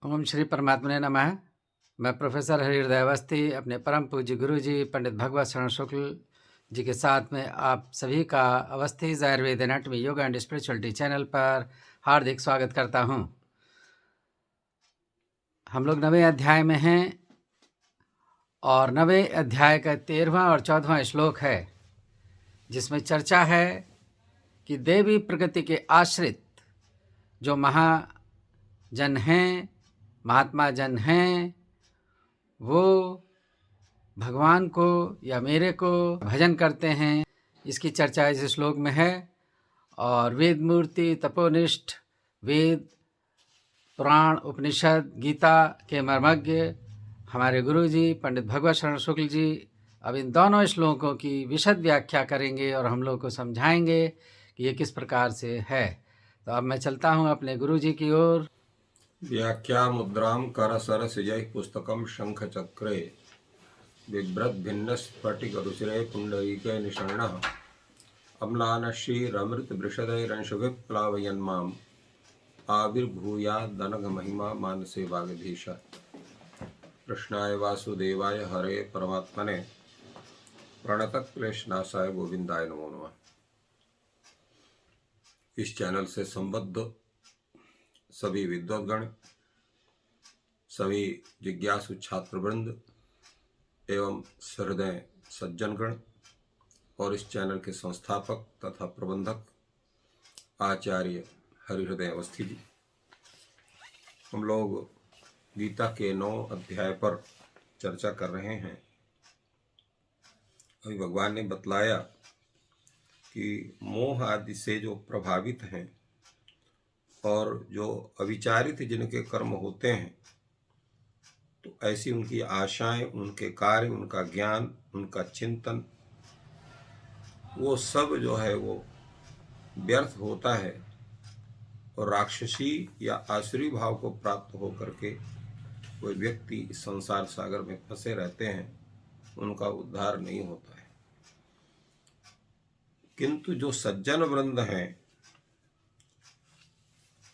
ओम श्री परमात्मने नमः। मैं प्रोफेसर हरिहृदय अवस्थी अपने परम पूज्य गुरु जी पंडित भगवत शरण शुक्ल जी के साथ में आप सभी का Awasthi Ayurveda anatomy yoga and spirituality channel पर हार्दिक स्वागत करता हूं। हम लोग 9वें अध्याय में हैं और 9वें अध्याय का 13वां और 14वां श्लोक है, जिसमें चर्चा है कि देवी प्रकृति के आश्रित जो महाजन हैं, महात्मा जन हैं, वो भगवान को या मेरे को भजन करते हैं। इसकी चर्चा इस श्लोक में है। और वेद मूर्ति, तपोनिष्ठ, वेद, पुराण, उपनिषद, गीता के मर्मज्ञ हमारे गुरु जी पंडित भगवत शरण शुक्ल जी अब इन दोनों श्लोकों की विशद व्याख्या करेंगे और हम लोग को समझाएंगे कि ये किस प्रकार से है। तो अब मैं चलता हूँ अपने गुरु जी की ओर। व्याख्या मुद्रां कर सर सिजय पुस्तकम शंख चक्रे बिभ्रत भिन्न स्फटिक रुचिरे पुंडरीके निषण्णः अम्लानशीरमृत वृषदैरंश विप्लावयन्माम् आविर्भूयादनघ महिमा मानसे वागधीश। कृष्णाय वासुदेवाय हरे परमात्मने प्रणतक्लेशनाशाय गोविंदाय नमो नमः। इस चैनल से संबद्ध सभी विद्वद्गण, सभी जिज्ञासु छात्रवृंद एवं सहृदय सज्जनगण और इस चैनल के संस्थापक तथा प्रबंधक आचार्य हरिहृदय अवस्थी जी, हम लोग गीता के 9 अध्याय पर चर्चा कर रहे हैं। अभी भगवान ने बतलाया कि मोह आदि से जो प्रभावित हैं और जो अविचारित जिनके कर्म होते हैं, तो ऐसी उनकी आशाएं, उनके कार्य, उनका ज्ञान, उनका चिंतन, वो सब जो है वो व्यर्थ होता है और राक्षसी या आसुरी भाव को प्राप्त होकर के कोई व्यक्ति इस संसार सागर में फंसे रहते हैं, उनका उद्धार नहीं होता है। किंतु जो सज्जन वृंद हैं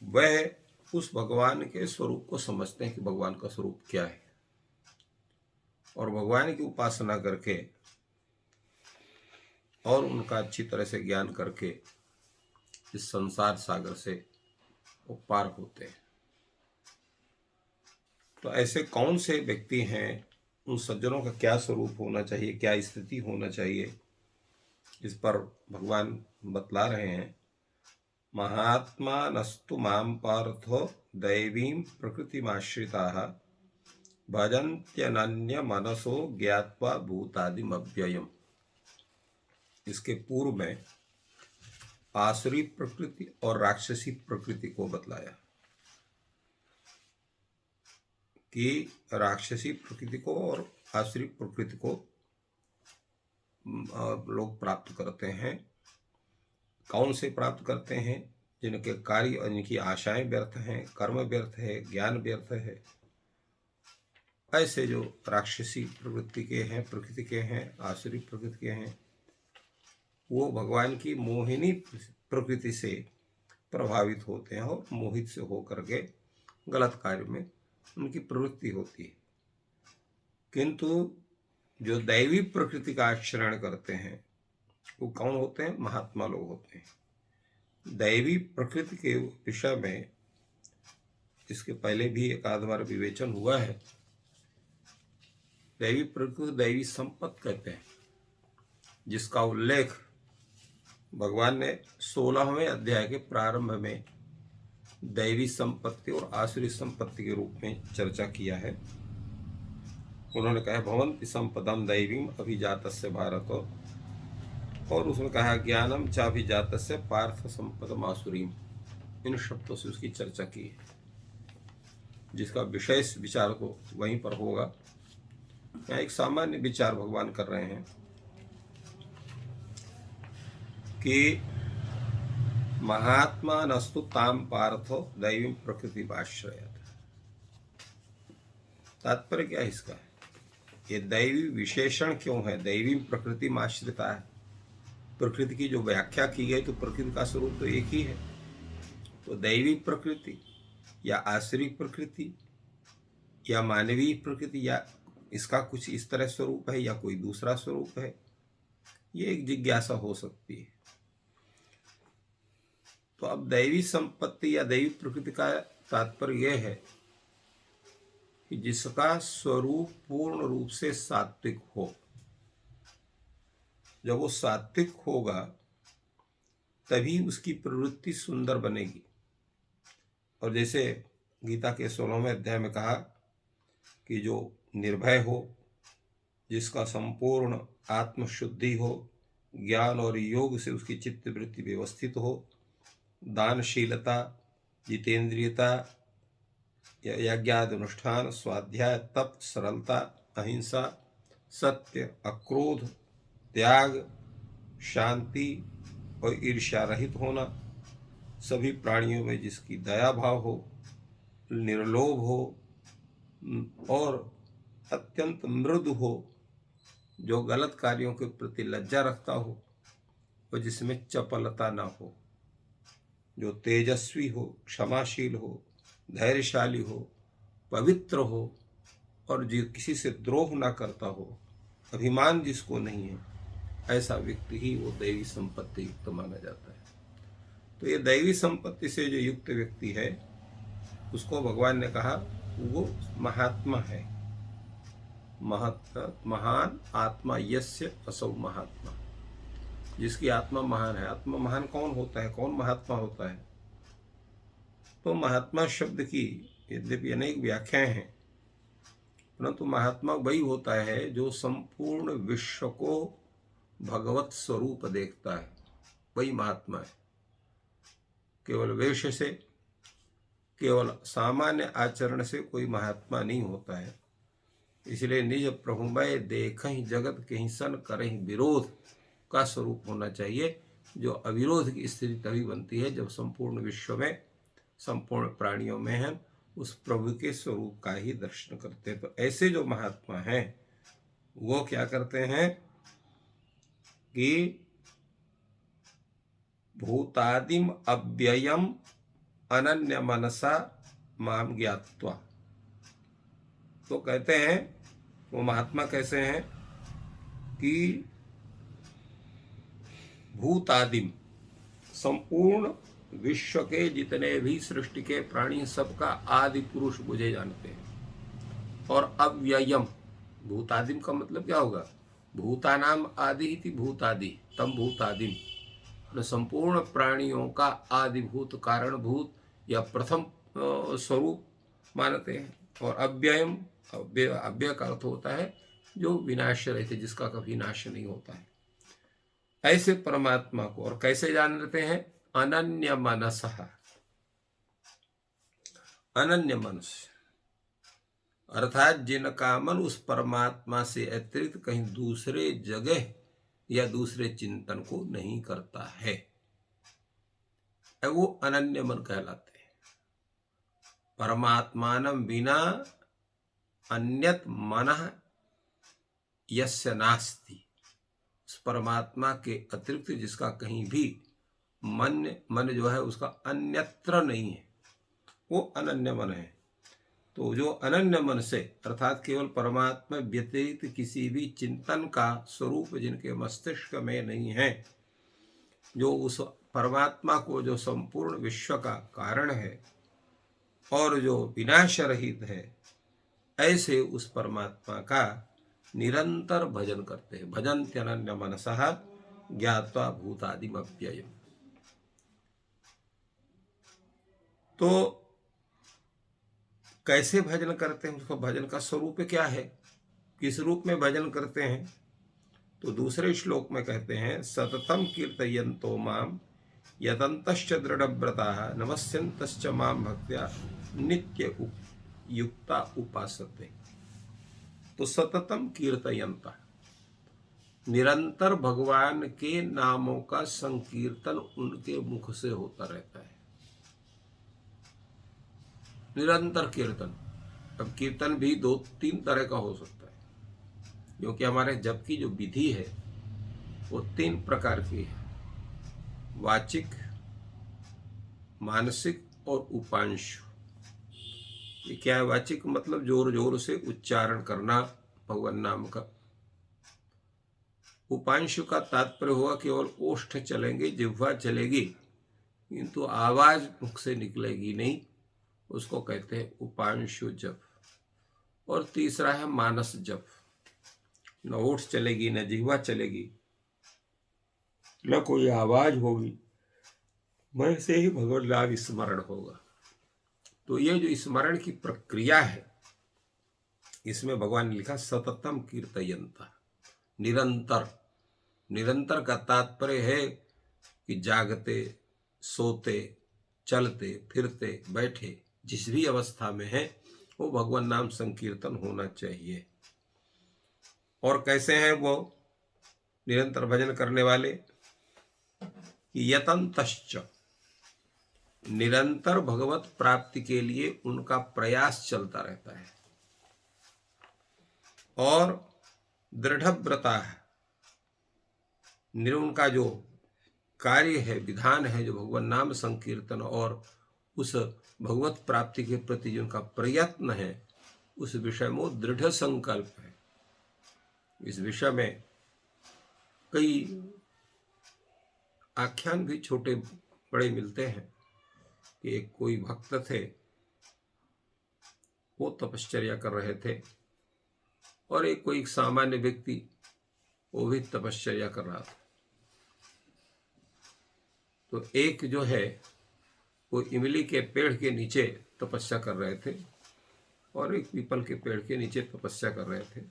वह उस भगवान के स्वरूप को समझते हैं कि भगवान का स्वरूप क्या है, और भगवान की उपासना करके और उनका अच्छी तरह से ज्ञान करके इस संसार सागर से वो पार होते हैं। तो ऐसे कौन से व्यक्ति हैं, उन सज्जनों का क्या स्वरूप होना चाहिए, क्या स्थिति होना चाहिए, इस पर भगवान बतला रहे हैं। महात्मा नस्तु माम पार्थो दैवीं प्रकृतिमाश्रिताः भजन्त्यनन्य मनसो ज्ञात्वा भूतादिमव्ययम्। इसके पूर्व में आसुरी प्रकृति और राक्षसी प्रकृति को बतलाया कि राक्षसी प्रकृति को और आसुरी प्रकृति को लोग प्राप्त करते हैं। कौन से प्राप्त करते हैं? जिनके कार्य और जिनकी आशाएं व्यर्थ हैं, कर्म व्यर्थ है, ज्ञान व्यर्थ है, ऐसे जो राक्षसी प्रवृत्ति के हैं, प्रकृति के हैं, आसुरी प्रकृति के हैं, वो भगवान की मोहिनी प्रकृति से प्रभावित होते हैं और मोहित से होकर के गलत कार्य में उनकी प्रवृत्ति होती है। किंतु जो दैवी प्रकृति का आचरण करते हैं वो कौन होते हैं? महात्मा लोग होते हैं। दैवी प्रकृति के विषय में इसके पहले भी एक आध बार विवेचन हुआ है। दैवी प्रकृति दैवी संपत्ति कहते हैं, जिसका उल्लेख भगवान ने 16वें अध्याय के प्रारंभ में दैवी संपत्ति और आसुरी संपत्ति के रूप में चर्चा किया है। उन्होंने कहा भवन्ति संपदम दैवीम अभिजातस्य भारत, और उसने कहा ज्ञानम चाभिजातस्य पार्थ संपदम आसुरीम। इन शब्दों से उसकी चर्चा की है, जिसका विशेष विचार तो वहीं पर होगा। यहाँ एक सामान्य विचार भगवान कर रहे हैं कि महात्मा नस्तु ताम पार्थो दैवी प्रकृति आश्रयत। तात्पर्य क्या है इसका? ये दैवी विशेषण क्यों है? दैवी प्रकृति में आश्रिता है। प्रकृति की जो व्याख्या की गई, तो प्रकृति का स्वरूप तो एक ही है। तो दैवी प्रकृति या आसुरी प्रकृति या मानवीय प्रकृति या इसका कुछ इस तरह स्वरूप है या कोई दूसरा स्वरूप है, ये एक जिज्ञासा हो सकती है। तो अब दैवी संपत्ति या दैवी प्रकृति का तात्पर्य यह है कि जिसका स्वरूप पूर्ण रूप से सात्विक हो। जब वो सात्विक होगा तभी उसकी प्रवृत्ति सुंदर बनेगी। और जैसे गीता के 16वें अध्याय में कहा कि जो निर्भय हो, जिसका संपूर्ण आत्मशुद्धि हो, ज्ञान और योग से उसकी चित्त वृत्ति व्यवस्थित हो, दानशीलता, जितेंद्रियता, यज्ञादि अनुष्ठान, स्वाध्याय, तप, सरलता, अहिंसा, सत्य, अक्रोध, त्याग, शांति और ईर्ष्या रहित होना, सभी प्राणियों में जिसकी दया भाव हो, निर्लोभ हो और अत्यंत मृदु हो, जो गलत कार्यों के प्रति लज्जा रखता हो और जिसमें चपलता ना हो, जो तेजस्वी हो, क्षमाशील हो, धैर्यशाली हो, पवित्र हो और जो किसी से द्रोह ना करता हो, अभिमान जिसको नहीं है, ऐसा व्यक्ति ही वो दैवी संपत्ति युक्त माना जाता है। तो ये दैवी संपत्ति से जो युक्त व्यक्ति है उसको भगवान ने कहा वो महात्मा है। महान आत्मा यस्य असौ महात्मा, जिसकी आत्मा महान है। आत्मा महान कौन होता है, कौन महात्मा होता है? तो महात्मा शब्द की यद्यपि अनेक व्याख्याएं हैं, परंतु महात्मा वही होता है जो संपूर्ण विश्व को भगवत स्वरूप देखता है, वही महात्मा है। केवल वेश से, केवल सामान्य आचरण से कोई महात्मा नहीं होता है। इसलिए निज प्रभुमय देखहि जगत कहीं सन करहि विरोध का स्वरूप होना चाहिए, जो अविरोध की स्थिति तभी बनती है जब संपूर्ण विश्व में, संपूर्ण प्राणियों में हम उस प्रभु के स्वरूप का ही दर्शन करते हैं। तो ऐसे जो महात्मा हैं वो क्या करते हैं कि भूतादिम अव्ययम अनन्य मनसा माम ज्ञात्वा। तो कहते हैं वो महात्मा कैसे हैं कि भूतादिम, संपूर्ण विश्व के जितने भी सृष्टि के प्राणी सबका आदि पुरुष मुझे जानते हैं। और अव्ययम, भूतादिम का मतलब क्या होगा? भूतानाम आदि इति भूतादि तम भूतादिम, संपूर्ण प्राणियों का आदिभूत, कारणभूत या प्रथम स्वरूप मानते हैं। और अव्ययम, अव्यय का अर्थ होता है जो विनाश रहित, जिसका कभी नाश नहीं होता है। ऐसे परमात्मा को और कैसे जानते हैं? अनन्य मनसः, अनन्य मनस अर्थात जिनका मन उस परमात्मा से अतिरिक्त कहीं दूसरे जगह या दूसरे चिंतन को नहीं करता है, वो अनन्य मन कहलाते हैं। परमात्मानं विना अन्यत मनः यस्य नास्ति, उस परमात्मा के अतिरिक्त जिसका कहीं भी मन जो है उसका अन्यत्र नहीं है, वो अनन्य मन है। तो जो अनन्य मन से अर्थात केवल परमात्मा व्यतिरिक्त किसी भी चिंतन का स्वरूप जिनके मस्तिष्क में नहीं है, जो उस परमात्मा को जो संपूर्ण विश्व का कारण है और जो विनाश रहित है, ऐसे उस परमात्मा का निरंतर भजन करते हैं। भजन्ति अनन्य मनसः ज्ञात्वा भूतादिम अव्ययम्। तो कैसे भजन करते हैं, उसको भजन का स्वरूप क्या है, किस रूप में भजन करते हैं? तो दूसरे श्लोक में कहते हैं सततम कीर्तयन्तो माम यतन्तश्च दृढ़व्रताः नमस्यन्तश्च माम भक्त्या नित्य युक्ता उपासते। तो सततम कीर्तयन्ता, निरंतर भगवान के नामों का संकीर्तन उनके मुख से होता रहता है, निरंतर कीर्तन। अब कीर्तन भी 2-3 तरह का हो सकता है, क्योंकि हमारे जप की जो विधि है वो 3 प्रकार की है, वाचिक, मानसिक और उपांशु। ये क्या है? वाचिक मतलब जोर जोर से उच्चारण करना भगवान नाम का। उपांशु का तात्पर्य हुआ केवल ओष्ठ चलेंगे, जिह्वा चलेगी, किंतु आवाज मुख से निकलेगी नहीं, उसको कहते हैं उपांशु जप। और तीसरा है मानस जप। न ओठ चलेगी, न जिह्वा चलेगी, न कोई आवाज होगी, मन से ही भगवान नाम स्मरण होगा। तो ये जो स्मरण की प्रक्रिया है, इसमें भगवान ने लिखा सततम कीर्तयंता, निरंतर। निरंतर का तात्पर्य है कि जागते, सोते, चलते फिरते, बैठे, जिस भी अवस्था में है वो भगवान नाम संकीर्तन होना चाहिए। और कैसे हैं वो निरंतर भजन करने वाले? यतंतश्च, निरंतर भगवत प्राप्ति के लिए उनका प्रयास चलता रहता है। और दृढ़व्रता है, उनका जो कार्य है, विधान है, जो भगवान नाम संकीर्तन और उस भगवत प्राप्ति के प्रति जो उनका प्रयत्न है, उस विषय में दृढ़ संकल्प है। इस विषय में कई आख्यान भी छोटे बड़े मिलते हैं कि एक कोई भक्त थे, वो तपश्चर्या कर रहे थे, और एक कोई सामान्य व्यक्ति वो भी तपश्चर्या कर रहा था। तो एक जो है वो इमली के पेड़ के नीचे तपस्या कर रहे थे, और एक पीपल के पेड़ के नीचे तपस्या कर रहे थे।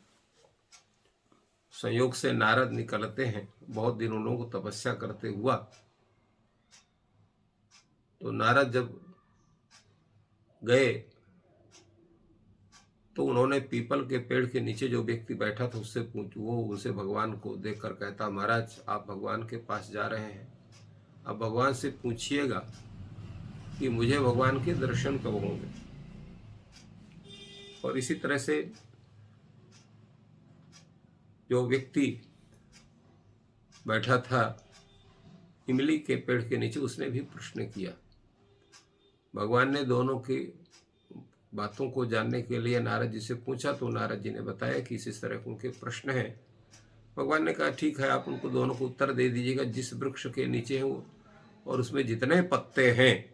संयोग से नारद निकलते हैं, बहुत दिन उन लोगों को तपस्या करते हुआ। तो नारद जब गए तो उन्होंने पीपल के पेड़ के नीचे जो व्यक्ति बैठा था उससे वो उनसे भगवान को देखकर कहता, महाराज आप भगवान के पास जा रहे हैं, अब भगवान से पूछिएगा कि मुझे भगवान के दर्शन कब होंगे। और इसी तरह से जो व्यक्ति बैठा था इमली के पेड़ के नीचे, उसने भी प्रश्न किया। भगवान ने दोनों की बातों को जानने के लिए नारद जी से पूछा, तो नारद जी ने बताया कि इस तरह के उनके प्रश्न हैं। भगवान ने कहा ठीक है, आप उनको दोनों को उत्तर दे दीजिएगा, जिस वृक्ष के नीचे हैं वो और उसमें जितने पत्ते हैं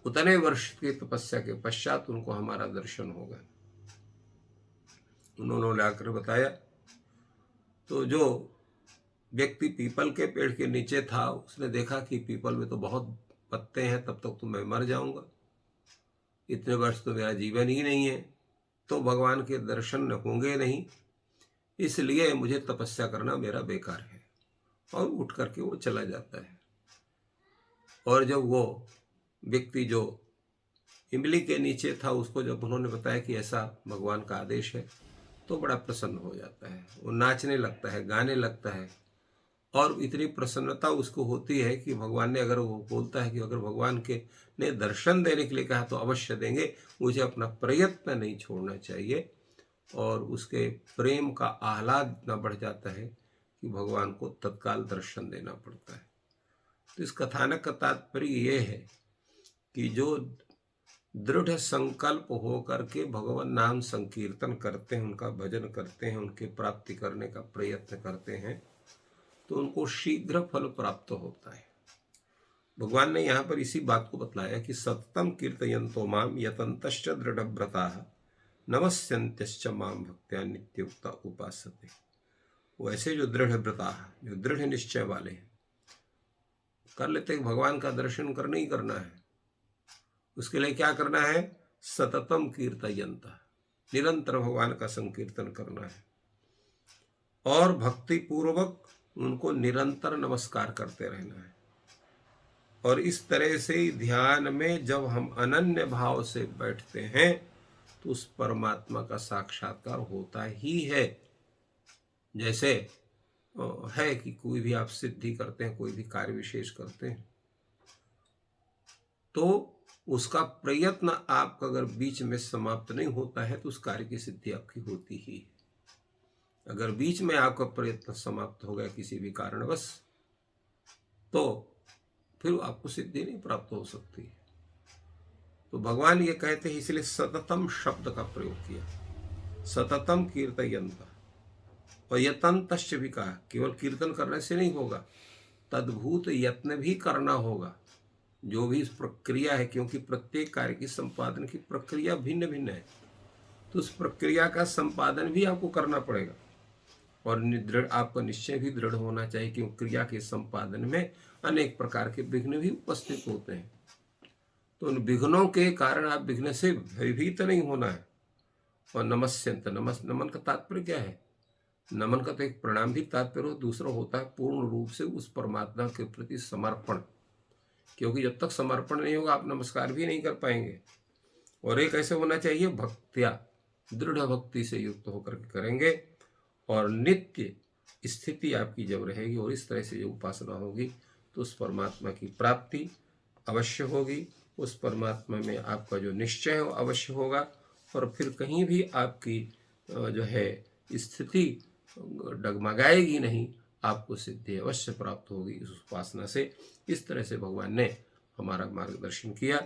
उतने वर्ष की तपस्या के पश्चात उनको हमारा दर्शन होगा। उन्होंने आकर बताया। तो जो व्यक्ति पीपल के पेड़ के नीचे था, उसने देखा कि पीपल में तो बहुत पत्ते हैं, तब तक तो मैं मर जाऊंगा, इतने वर्ष तो मेरा जीवन ही नहीं है, तो भगवान के दर्शन होंगे नहीं, इसलिए मुझे तपस्या करना मेरा बेकार है। और उठ करके वो चला जाता है। और जब वो व्यक्ति जो इमली के नीचे था, उसको जब उन्होंने बताया कि ऐसा भगवान का आदेश है, तो बड़ा प्रसन्न हो जाता है। वो नाचने लगता है, गाने लगता है, और इतनी प्रसन्नता उसको होती है कि भगवान ने, अगर वो बोलता है कि अगर भगवान के ने दर्शन देने के लिए कहा तो अवश्य देंगे, मुझे अपना प्रयत्न नहीं छोड़ना चाहिए। और उसके प्रेम का आह्लाद इतना बढ़ जाता है कि भगवान को तत्काल दर्शन देना पड़ता है। तो इस कथानक का तात्पर्य ये है कि जो दृढ़ संकल्प हो करके भगवान नाम संकीर्तन करते हैं, उनका भजन करते हैं, उनके प्राप्ति करने का प्रयत्न करते हैं, तो उनको शीघ्र फल प्राप्त होता है। भगवान ने यहाँ पर इसी बात को बतलाया कि सततम कीर्तयन्तो माम यतन्तश्च दृढ़व्रताः नमस्यन्त्यश्च माम भक्त्या नित्युक्ता उपासते। वैसे जो दृढ़व्रता, जो दृढ़ निश्चय वाले हैं, कर लेते हैं भगवान का दर्शन करना ही करना है। उसके लिए क्या करना है? सततम कीर्तयन्ता, निरंतर भगवान का संकीर्तन करना है, और भक्ति पूर्वक उनको निरंतर नमस्कार करते रहना है। और इस तरह से ध्यान में जब हम अनन्य भाव से बैठते हैं तो उस परमात्मा का साक्षात्कार होता ही है। जैसे है कि कोई भी आप सिद्धि करते हैं, कोई भी कार्य विशेष करते हैं, तो उसका प्रयत्न आपका अगर बीच में समाप्त नहीं होता है तो उस कार्य की सिद्धि आपकी होती ही है। अगर बीच में आपका प्रयत्न समाप्त हो गया किसी भी कारणवश, तो फिर आपको सिद्धि नहीं प्राप्त हो सकती। तो भगवान ये कहते हैं, इसलिए सततम शब्द का प्रयोग किया। सततम कीर्तयंत और यतंतश्च भी कहा। केवल कीर्तन करने से नहीं होगा, तद्भूत यत्न भी करना होगा। जो भी इस प्रक्रिया है, क्योंकि प्रत्येक कार्य की संपादन की प्रक्रिया भिन्न भिन्न है, तो उस प्रक्रिया का संपादन भी आपको करना पड़ेगा। और दृढ़ आपका निश्चय भी दृढ़ होना चाहिए, क्योंकि क्रिया के संपादन में अनेक प्रकार के विघ्न भी उपस्थित होते हैं। तो उन विघ्नों के कारण आप विघ्न से भयभीत नहीं होना है। और नमस्यंत, नमन का तात्पर्य क्या है? नमन का तो एक प्रणाम भी तात्पर्य हो, दूसरा होता है पूर्ण रूप से उस परमात्मा के प्रति समर्पण। क्योंकि जब तक समर्पण नहीं होगा आप नमस्कार भी नहीं कर पाएंगे। और एक ऐसे होना चाहिए भक्त्या, दृढ़ भक्ति से युक्त होकर के करेंगे, और नित्य स्थिति आपकी जब रहेगी और इस तरह से जो उपासना होगी तो उस परमात्मा की प्राप्ति अवश्य होगी। उस परमात्मा में आपका जो निश्चय है वो अवश्य होगा, और फिर कहीं भी आपकी जो है स्थिति डगमगाएगी नहीं, आपको सिद्धि अवश्य प्राप्त होगी इस उपासना से। इस तरह से भगवान ने हमारा मार्गदर्शन किया।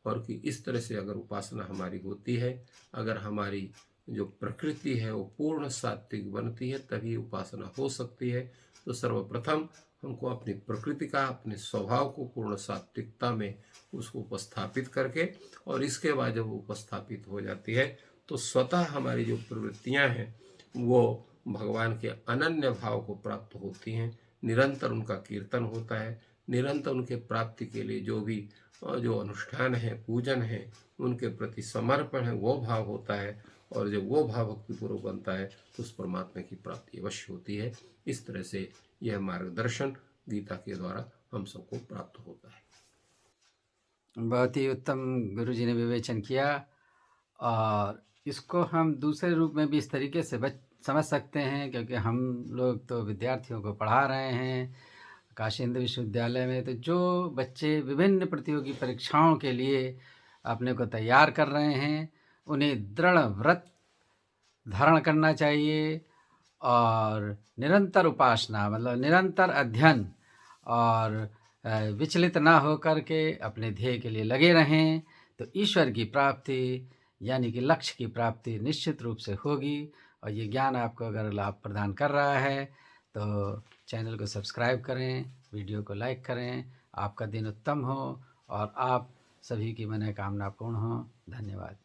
और कि इस तरह से अगर उपासना हमारी होती है, अगर हमारी जो प्रकृति है वो पूर्ण सात्विक बनती है, तभी उपासना हो सकती है। तो सर्वप्रथम हमको अपनी प्रकृति का, अपने स्वभाव को पूर्ण सात्विकता में उसको उपस्थापित करके, और इसके बाद जब उपस्थापित हो जाती है तो स्वतः हमारी जो प्रवृत्तियां हैं वो भगवान के अनन्य भाव को प्राप्त होती हैं। निरंतर उनका कीर्तन होता है, निरंतर उनके प्राप्ति के लिए जो भी जो अनुष्ठान है, पूजन है, उनके प्रति समर्पण है, वो भाव होता है। और जब वो भाव भक्तिपूर्वक बनता है तो उस परमात्मा की प्राप्ति अवश्य होती है। इस तरह से यह मार्गदर्शन गीता के द्वारा हम सबको प्राप्त होता है। बहुत ही उत्तम गुरु जी ने विवेचन किया। और इसको हम दूसरे रूप में भी इस तरीके से समझ सकते हैं, क्योंकि हम लोग तो विद्यार्थियों को पढ़ा रहे हैं काशी हिंदू विश्वविद्यालय में। तो जो बच्चे विभिन्न प्रतियोगी परीक्षाओं के लिए अपने को तैयार कर रहे हैं, उन्हें दृढ़ व्रत धारण करना चाहिए, और निरंतर उपासना मतलब निरंतर अध्ययन, और विचलित ना हो करके अपने ध्येय के लिए लगे रहें। तो ईश्वर की प्राप्ति यानी कि लक्ष्य की प्राप्ति निश्चित रूप से होगी। और ये ज्ञान आपको अगर लाभ प्रदान कर रहा है तो चैनल को सब्सक्राइब करें, वीडियो को लाइक करें। आपका दिन उत्तम हो और आप सभी की मनोकामना पूर्ण हो। धन्यवाद।